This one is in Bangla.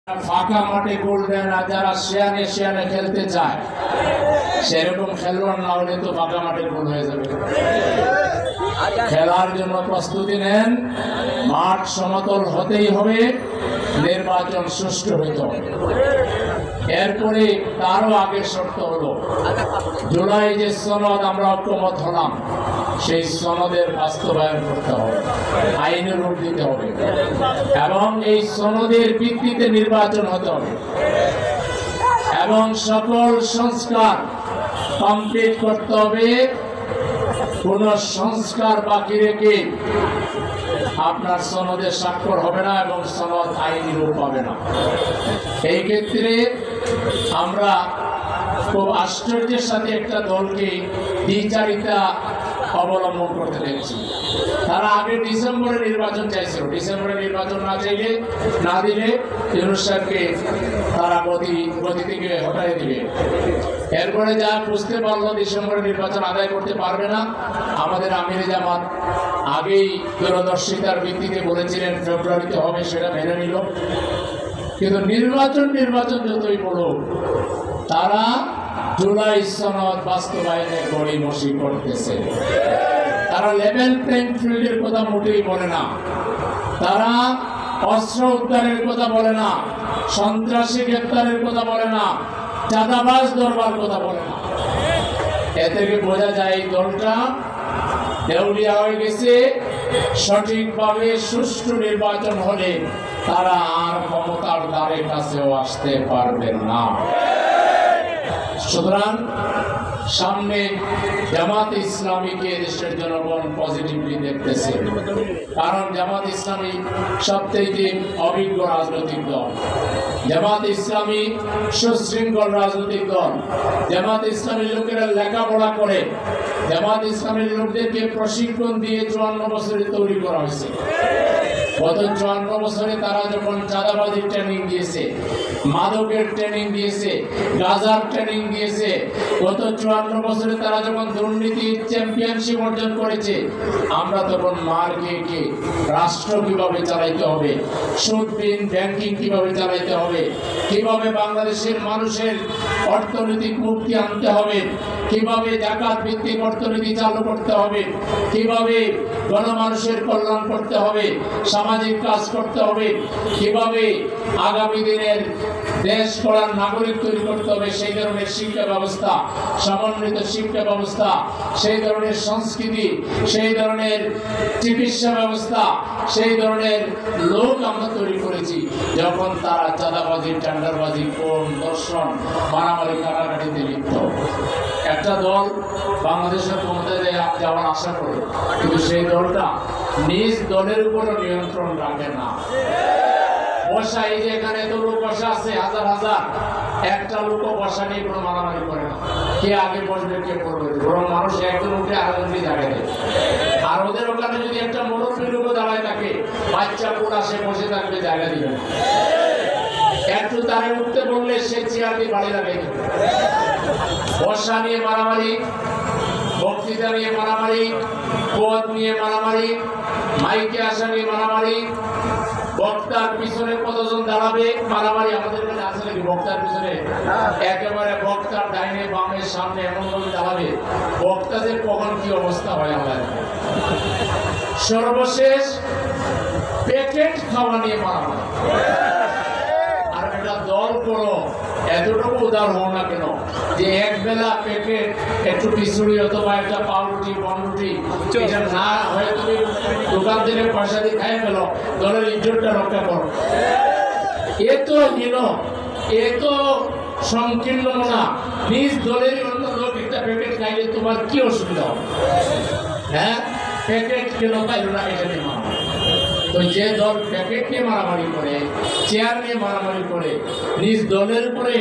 ফাঁকা মাঠে গোল দেয় না, যারা শিয়ানে শিয়ানে খেলতে চায় সেরকম খেলোয়াড় না হলে তো ফাঁকা মাঠে গোল হয়ে যাবে। খেলার জন্য প্রস্তুতি নেন, মাঠ সমতল হতেই হবে, নির্বাচন সুষ্ঠু হইতে হবে। এরপরে তারও আগে শর্ত হলো জুলাই যে সনদ আমরা ঐক্যমত হলাম সেই সনদের বাস্তবায়ন করতে হবে, আইনের রূপ দিতে হবে এবং এই সনদের ভিত্তিতে নির্বাচন হতে হবে এবং সকল সংস্কার কমপ্লিট করতে হবে। কোন সংস্কার বাকি রেখে আপনার সনদে স্বাক্ষর হবে না এবং সনদ আইনি রূপ পাবে না। এই ক্ষেত্রে আমরা খুব আশ্চর্যের সাথে একটা দলকে দ্বিচারিতা অবলম্বন করতে দেখছি। তারা আগে ডিসেম্বরে নির্বাচন চাইছিল, ডিসেম্বরে নির্বাচন না দিলে ইউনূস সাহেবকে তারা গতি থেকে হটাই দিবে। এরপরে যা বুঝতে পারলো ডিসেম্বরে নির্বাচন আদায় করতে পারবে না, আমাদের আমিরে জামাত আগেই দূরদর্শিতার ভিত্তিতে বলেছিলেন ফেব্রুয়ারিতে হবে, সেটা মেনে নিল। কিন্তু নির্বাচন যতই বলুক তারা জুলাই সনদ বাস্তবায়নে গড়িমসি করতেছে। তারা লেভেল প্লেইং ফিল্ডের কথা মোটেই বলে না, তারা অস্ত্র উদ্ধারের কথা বলে না, সন্ত্রাসী গ্রেপ্তারের কথা বলে না, চাঁদাবাজ দরবার কথা বলে না। এ থেকে বোঝা যায় এই দলটা দেউলিয়া হয়ে গেছে। সঠিকভাবে সুষ্ঠু নির্বাচন হলে তারা আর ক্ষমতার দ্বারে কাছেও আসতে পারবেন না। সুতরাং সামনে জামাত ইসলামীকে দেশের জনগণ পজিটিভলি দেখতেছে, কারণ জামাত ইসলামী সবথেকে অভিজ্ঞ রাজনৈতিক দল, জামাত ইসলামী সুশৃঙ্খল রাজনৈতিক দল, জামাত ইসলামীর লোকেরা লেখাপড়া করে, জামাত ইসলামীর লোকদেরকে প্রশিক্ষণ দিয়ে 54 বছরে তৈরি করা হয়েছে। গত 54 বছরে তারা যখন চাঁদাবাজির ট্রেনিং দিয়েছে, মাদকের ট্রেনিং দিয়েছে, গাঁজার ট্রেনিং দিয়েছে, গত 54 বছরে তারা যখন দুর্নীতির চ্যাম্পিয়নশিপ অর্জন করেছে, আমরা তখন মার খেয়ে রাষ্ট্র কিভাবে চালাইতে হবে, সুদবিহীন ব্যাংকিং কিভাবে চালাইতে হবে, কিভাবে বাংলাদেশের মানুষের অর্থনৈতিক মুক্তি আনতে হবে, কিভাবে জাকাত ভিত্তিক অর্থনীতি চালু করতে হবে, কিভাবে গণমানুষের কল্যাণ করতে হবে, সামাজিক কাজ করতে হবে, কিভাবে আগামী দিনের দেশ গড়ার নাগরিক তৈরি করতে হবে, সেই ধরনের শিক্ষা ব্যবস্থা, সমন্বিত শিক্ষা ব্যবস্থা, সেই ধরনের সংস্কৃতি, সেই ধরনের চিকিৎসা ব্যবস্থা, সেই ধরনের লোক আমরা তৈরি করেছি। যখন তারা চাঁদাবাজি, টেন্ডারবাজি, কোন দর্শন, মারামারি, কাটাকাটিতে লিপ্ত, একটা দল বাংলাদেশের ক্ষমতায় যাওয়ার আশা করে, কিন্তু সেই দলটা নিজ দলের উপর নিয়ন্ত্রণ রাখে না। বসা, এই যে এখানে তো লোক বসা আছে হাজার হাজার, একটা লোক বসা নিয়ে কোনো মারামারি করে না, কে আগে বসবে কে করবে, বরং মানুষ একজন উঠে আরেকজনকে জায়গা দেয়। আর ওদের ওখানে যদি একটা মুরব্বী লোক দাঁড়ায় থাকে, বাচ্চা পোড়া সে বসে থাকবে, জায়গা দিবে না। একটু তারে উঠতে বললে সে চেয়ার দিয়ে বাড়ি লাগাই দেবে। বসা নিয়ে মারামারি, বক্তৃতা নিয়ে মারামারি, পদ নিয়ে মারামারি, মাইকে আসা নিয়ে মারামারি, বক্তার পিছনে কতজন দাঁড়াবে মারামারি। আমাদের কাছে আছে নাকি বক্তার পিছনে একেবারে বক্তার ডাইনে বামে সামনে এমন ভাবে দাঁড়াবে, বক্তাদের কখন কি অবস্থা হয় আমরা। সর্বশেষ প্যাকেট খাওয়া নিয়ে মারামারি। আর একটা দল করো, এতটুকু উদার হও না কেন যে এক বেলা প্যাকেট একটু খিচুড়ি অথবা একটা পাউরুটি বনরুটি এটা না হয়ে তুমি দোকান থেকে পয়সা দিয়ে খাই পেল, দলের ইজ্জতটা রক্ষা করো। এ তো হীন, এ তো সংকীর্ণ না। নিজ দলের অন্য লোক একটা প্যাকেট খাইলে তোমার কি অসুবিধা হবে? হ্যাঁ, প্যাকেট কেন খাইল না এটা নিয়ে মারামারি। তো যে দল প্যাকেট নিয়ে মারামারি করে, চেয়ার নিয়ে মারামারি করে, নিজ দলের উপরে